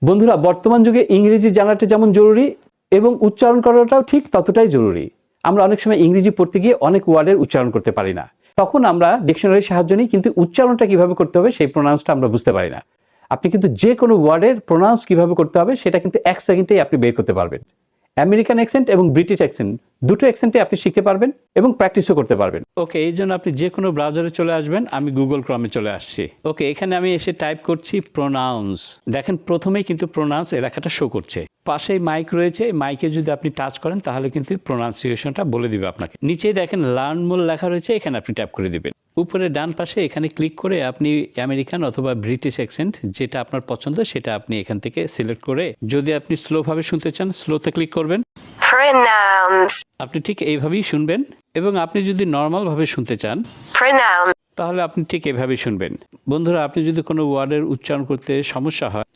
বন্ধুরা, বর্তমান যুগে ইংরেজি জানাটা যেমন জরুরি এবং উচ্চারণ করাটাও ঠিক ততটাই জরুরি। আমরা অনেক সময় ইংরেজি পড়তে গিয়ে অনেক ওয়ার্ডের উচ্চারণ করতে পারি না। তখন আমরা ডিকশনারির সাহায্য নিই, কিন্তু উচ্চারণটা কিভাবে করতে হবে সেই প্রোনাউন্সটা আমরা বুঝতে পারি না। আপনি কিন্তু যে কোনো ওয়ার্ডের প্রোনাউন্স কিভাবে করতে হবে সেটা কিন্তু 1 সেকেন্ডেই আপনি বের করতে পারবেন। আমেরিকান অ্যাকসেন্ট এবং ব্রিটিশ অ্যাকসেন্ট দুটো অ্যাকসেন্টে আপনি শিখতে পারবেন এবং প্র্যাকটিসও করতে পারবেন। ওকে, এই জন্য আপনি যে কোনো ব্রাউজারে চলে আসবেন। আমি গুগল ক্রমে চলে আসছি। ওকে, এখানে আমি এসে টাইপ করছি প্রোনাউন্স। দেখেন প্রথমেই কিন্তু প্রোনাউন্স এ লেখাটা শো করছে। পাশেই মাইক রয়েছে, মাইকে যদি আপনি টাচ করেন তাহলে কিন্তু প্রোনাউন্সিয়েশনটা বলে দিবে আপনাকে। নিচেই দেখেন লার্ন মোর লেখা রয়েছে, এখানে আপনি ট্যাপ করে দিবেন। উপরে ডান পাশে এখানে ক্লিক করে আপনি আমেরিকান অথবা ব্রিটিশ অ্যাকসেন্ট যেটা আপনার পছন্দ সেটা আপনি এখান থেকে সিলেক্ট করে, যদি আপনি স্লোভাবে শুনতে চান স্লোতে ক্লিক করবেন। আপনি ঠিক এইভাবেই শুনবেন, এবং আপনি যদি নর্মাল ভাবে শুনতে চান তাহলে আপনি ঠিক এভাবেই শুনবেন। বন্ধুরা, আপনি যদি কোনো ওয়ার্ডের উচ্চারণ করতে সমস্যা হয়